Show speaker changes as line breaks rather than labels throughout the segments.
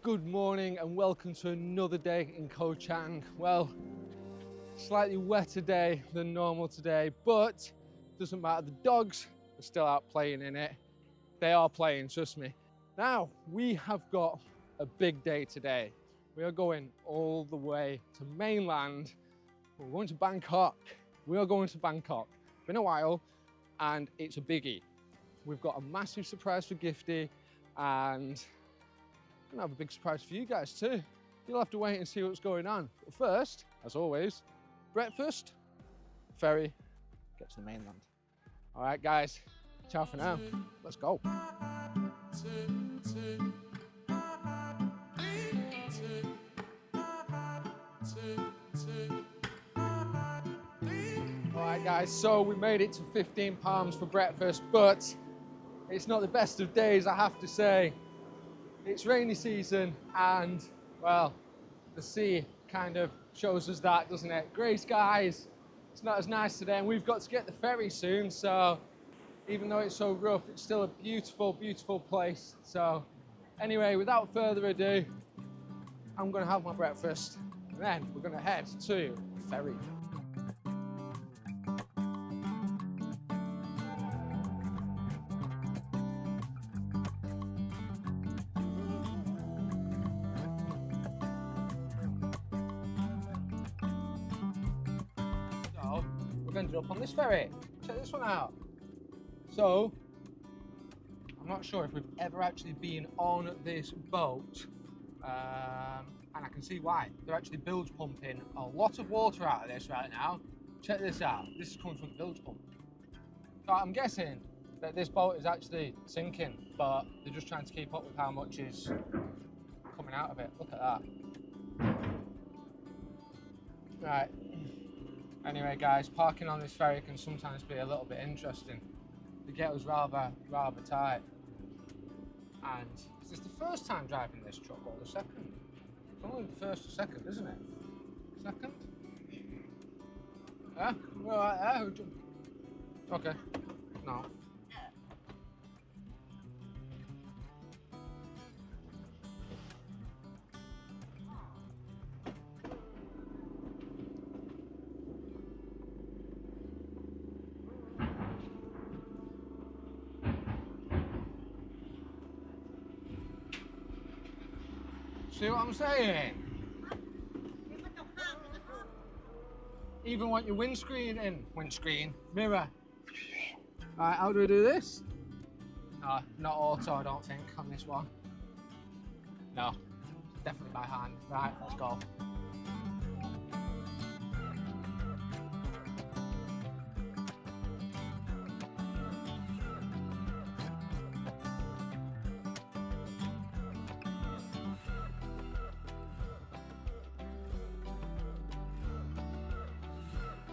Good morning and welcome to another day in Koh Chang. Well, slightly wetter day than normal today, but doesn't matter. The dogs are still out playing in it. They are playing, trust me. Now, we have got a big day today. We are going all the way to mainland. We're going to Bangkok. We are going to Bangkok. Been a while and it's a biggie. We've got a massive surprise for Gifty and I'm gonna have a big surprise for you guys too. You'll have to wait and see what's going on. But first, as always, breakfast, ferry, get to the mainland. All right, guys, ciao for now. Let's go. All right, guys, so we made it to 15 Palms for breakfast, but it's not the best of days, I have to say. It's rainy season and, well, the sea kind of shows us that, doesn't it? Grey skies, it's not as nice today, and we've got to get the ferry soon, so even though it's so rough, it's still a beautiful, beautiful place. So anyway, without further ado, I'm gonna have my breakfast and then we're gonna head to the ferry. We've ended up on this ferry. Check this one out. So, I'm not sure if we've ever actually been on this boat, and I can see why. They're actually bilge pumping a lot of water out of this right now. Check this out. This is coming from the bilge pump. So I'm guessing that this boat is actually sinking, but they're just trying to keep up with how much is coming out of it. Look at that. Right. Anyway, guys, parking on this ferry can sometimes be a little bit interesting. They get us rather tight. And is this the first time driving this truck or the second? It's only the first or second, isn't it? Second? Yeah? We're right there. Okay. No. See what I'm saying? Even want your windscreen in. Windscreen. Mirror. Alright, how do we do this? No, not auto, I don't think, on this one. No, definitely by hand. Right, let's go.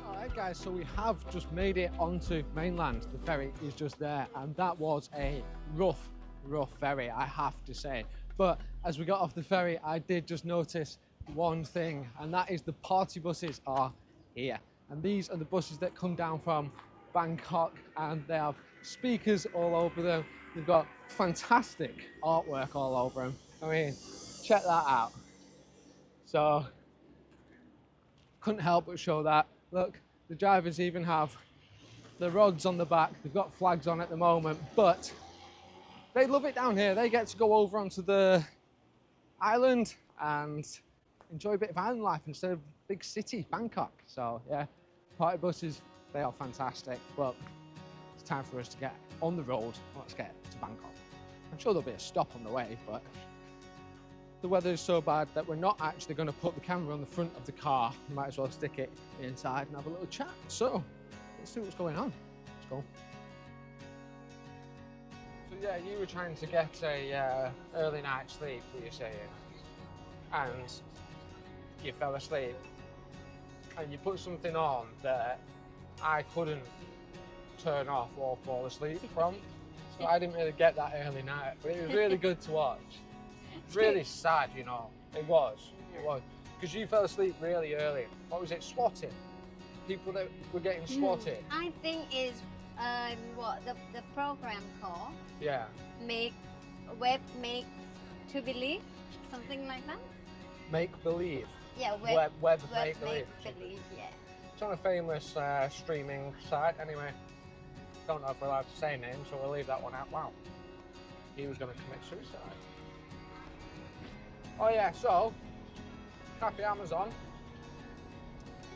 Alright guys, so we have just made it onto mainland. The ferry is just there and that was a rough ferry, I have to say. But as we got off the ferry, I did just notice one thing, and that is the party buses are here. And these are the buses that come down from Bangkok and they have speakers all over them. They've got fantastic artwork all over them. I mean, check that out. So, couldn't help but show that. Look, the drivers even have the rods on the back. They've got flags on at the moment, but they love it down here. They get to go over onto the island and enjoy a bit of island life instead of big city, Bangkok. So yeah, party buses, they are fantastic, but it's time for us to get on the road. Let's get to Bangkok. I'm sure there'll be a stop on the way, but the weather is so bad that we're not actually going to put the camera on the front of the car. We might as well stick it inside and have a little chat. So let's see what's going on. Let's go. So yeah, you were trying to get a early night sleep, were you saying? And you fell asleep. And you put something on that I couldn't turn off or fall asleep from. So I didn't really get that early night, but it was really good to watch. Really sad, you know. It was. Because you fell asleep really early. What was it, swatting? People that were getting swatted?
I think it's what the program called.
Yeah.
Make web make to believe something like that.
Make believe.
Yeah,
Web make believe.
Yeah.
It's on a famous streaming site. Anyway, don't know if we're allowed to say names, so we'll leave that one out. Wow, he was going to commit suicide. Oh yeah, so Cafe Amazon,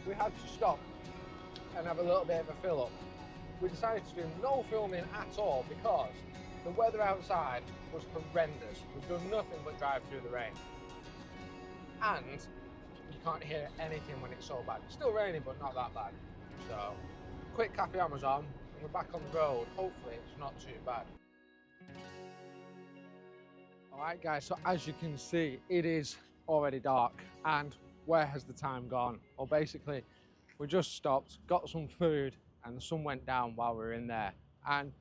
we had to stop and have a little bit of a fill up. We decided to do no filming at all because the weather outside was horrendous. We've done nothing but drive through the rain. And you can't hear anything when it's so bad. It's still raining, but not that bad. So, quick Cafe Amazon, and we're back on the road. Hopefully it's not too bad. Alright guys, so as you can see, it is already dark. And where has the time gone? Well, basically, we just stopped, got some food, and the sun went down while we were in there. And,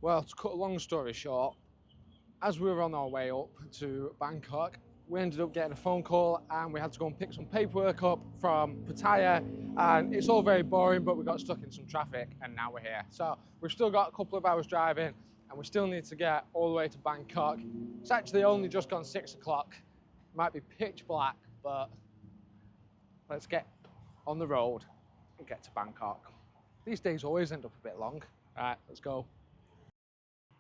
well, to cut a long story short, as we were on our way up to Bangkok, we ended up getting a phone call and we had to go and pick some paperwork up from Pattaya, and it's all very boring, but we got stuck in some traffic and now we're here. So we've still got a couple of hours driving and we still need to get all the way to Bangkok. It's actually only just gone 6 o'clock. Might be pitch black, but let's get on the road and get to Bangkok. These days always end up a bit long. All right, let's go.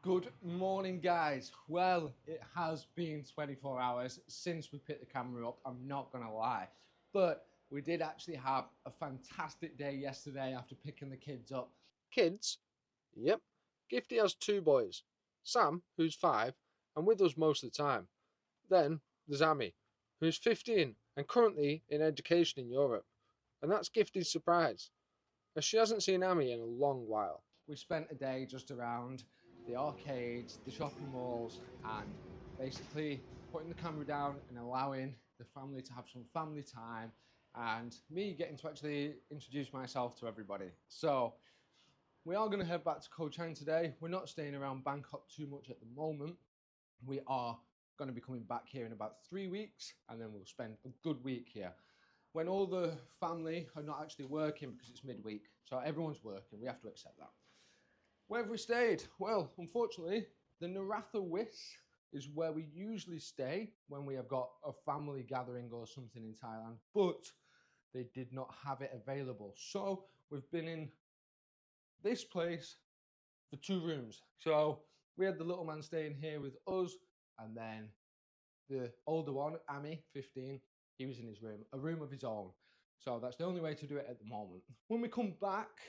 Good morning, guys. Well, it has been 24 hours since we picked the camera up, I'm not gonna lie. But we did actually have a fantastic day yesterday after picking the kids up. Kids? Yep. Gifty has 2 boys. Sam, who's 5, and with us most of the time. Then there's Amy, who's 15 and currently in education in Europe. And that's Gifty's surprise, as she hasn't seen Amy in a long while. We spent a day just around the arcades, the shopping malls, and basically putting the camera down and allowing the family to have some family time and me getting to actually introduce myself to everybody. So we are going to head back to Koh Chang today. We're not staying around Bangkok too much at the moment. We are going to be coming back here in about 3 weeks, and then we'll spend a good week here when all the family are not actually working because it's midweek. So everyone's working, we have to accept that. Where have we stayed? Well, unfortunately, the Naratha Wis is where we usually stay when we have got a family gathering or something in Thailand, but they did not have it available. So we've been in this place for 2 rooms. So we had the little man staying here with us, and then the older one, Amy, 15, he was in his room, a room of his own. So that's the only way to do it at the moment. When we come back,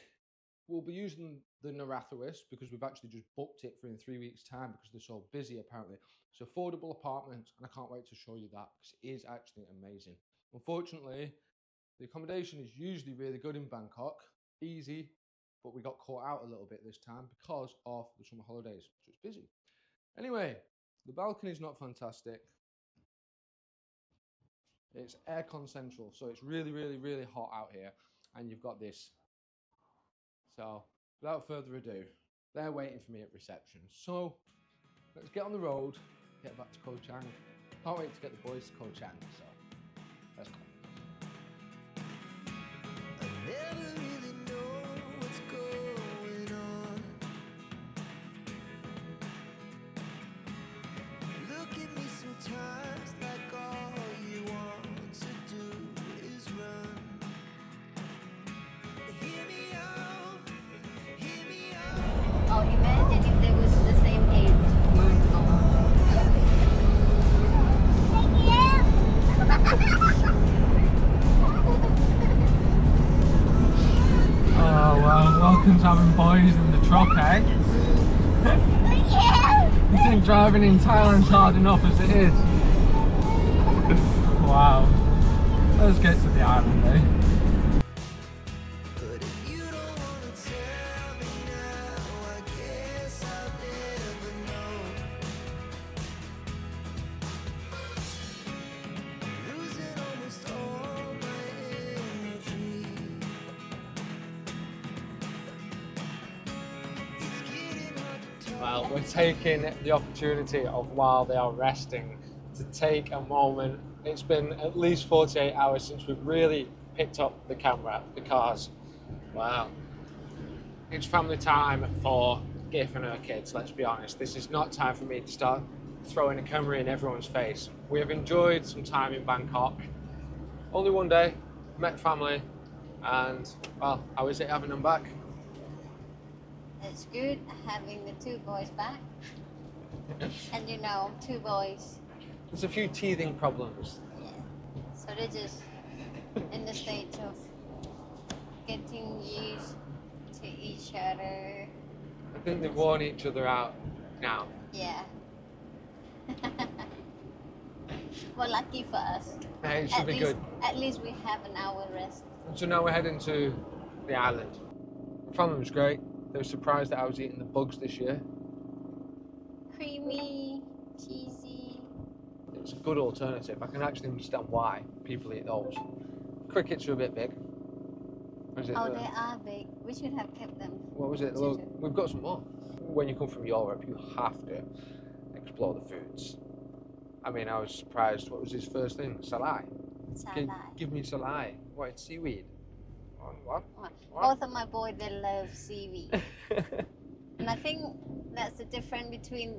we'll be using the Naratha Wis because we've actually just booked it for in 3 weeks' time because they're so busy apparently. It's affordable apartments, and I can't wait to show you that because it is actually amazing. Unfortunately, the accommodation is usually really good in Bangkok, easy, but we got caught out a little bit this time because of the summer holidays, so it's busy. Anyway, the balcony is not fantastic. It's aircon central, so it's really, really, really hot out here, and you've got this. So, without further ado, they're waiting for me at reception. So, let's get on the road, get back to Koh Chang. Can't wait to get the boys to Koh Chang, so let's go.
I never really know what's going on. You look at me sometimes like all you want to do is run. Hear me out, hear me out.
Oh, imagine if they was the same age.
Oh well, welcome to having boys in the truck, eh? You think driving in Thailand's hard enough as it is? Wow. Let's get to the island, eh?
But if you don't wanna tell me now, I guess I'll never know. Losing almost all my energy. It's getting hard to talk.
Well, we're taking the opportunity of while they are resting to take a moment. It's been at least 48 hours since we've really picked up the camera because, wow, it's family time for Gif and her kids, let's be honest. This is not time for me to start throwing a camera in everyone's face. We have enjoyed some time in Bangkok. Only one day, met family, and well, how is it having them back?
It's good having the two boys back. And you know, two boys.
There's a few teething problems.
Yeah. So they're just in the stage of getting used to each other.
I think they've worn each other out now.
Yeah. Well, lucky for us.
Yeah, it should be good.
At least we have an hour rest.
So now we're heading to the island. The family was great. They were surprised that I was eating the bugs this year.
Creamy, cheesy.
It's a good alternative. I can actually understand why people eat those. Crickets are a bit big. Is it,
Oh, they are big. We should have kept them.
What was it? Well, we've got some more. When you come from Europe, you have to explore the foods. I mean, I was surprised. What was his first thing? Salai.
Salad.
Give me salai. What? It's seaweed. What?
Both of my boys, they love seaweed. And I think that's the difference between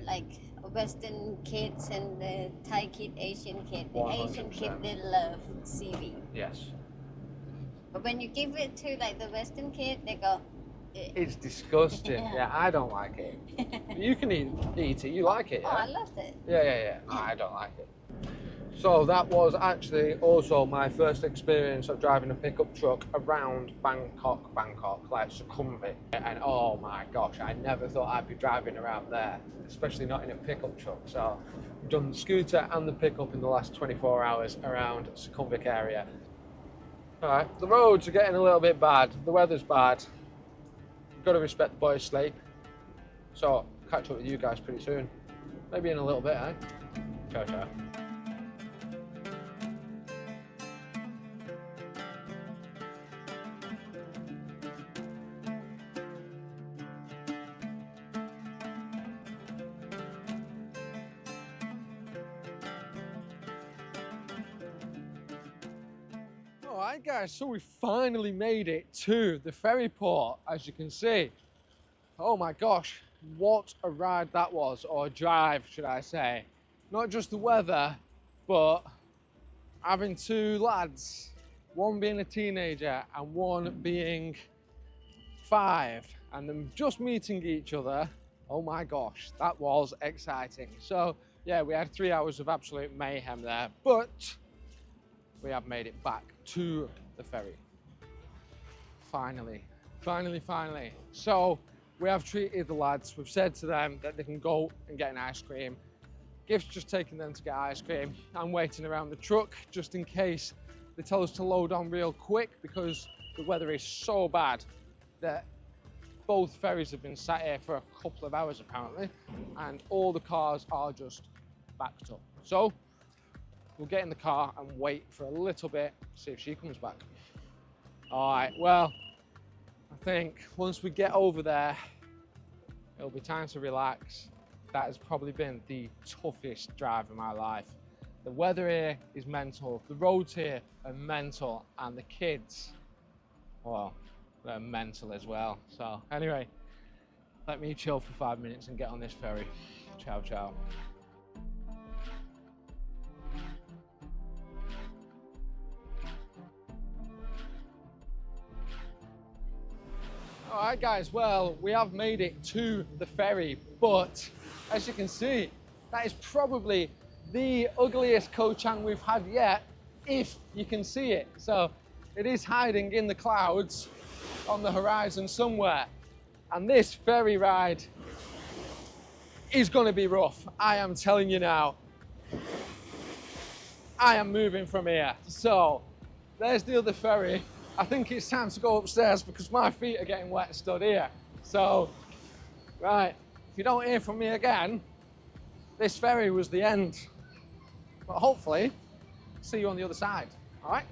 like Western kids and the Thai kid, Asian kid. The
100%.
Asian kid, they love seaweed.
Yes.
But when you give it to like the Western kid, they go, "Ugh."
It's disgusting. Yeah, I don't like it. You can eat it. You like it,
Oh,
yeah?
I loved it.
Yeah. No, I don't like it. So that was actually also my first experience of driving a pickup truck around Bangkok, like Sukhumvit. And oh my gosh, I never thought I'd be driving around there, especially not in a pickup truck. So I've done the scooter and the pickup in the last 24 hours around Sukhumvit area. All right, the roads are getting a little bit bad. The weather's bad. You've got to respect the boys' sleep. So catch up with you guys pretty soon. Maybe in a little bit, eh? Ciao, ciao. Alright guys, so we finally made it to the ferry port, as you can see. Oh my gosh, what a ride that was, or a drive should I say. Not just the weather, but having two lads, one being a teenager and one being 5, and them just meeting each other. Oh my gosh, that was exciting. So yeah, we had 3 hours of absolute mayhem there, but we have made it back to the ferry. Finally. So we have treated the lads. We've said to them that they can go and get an ice cream. Gift's just taking them to get ice cream. I'm waiting around the truck just in case they tell us to load on real quick, because the weather is so bad that both ferries have been sat here for a couple of hours apparently, and all the cars are just backed up. So we'll get in the car and wait for a little bit, see if she comes back. All right, well, I think once we get over there, it'll be time to relax. That has probably been the toughest drive of my life. The weather here is mental, the roads here are mental, and the kids, well, they're mental as well. So anyway, let me chill for 5 minutes and get on this ferry. Ciao, ciao. All right guys, well, we have made it to the ferry, but as you can see, that is probably the ugliest Koh-Chang we've had yet, if you can see it. So it is hiding in the clouds on the horizon somewhere. And this ferry ride is gonna be rough. I am telling you now. I am moving from here. So there's the other ferry. I think it's time to go upstairs because my feet are getting wet stood here. So, right, if you don't hear from me again, this ferry was the end. But hopefully, see you on the other side, all right?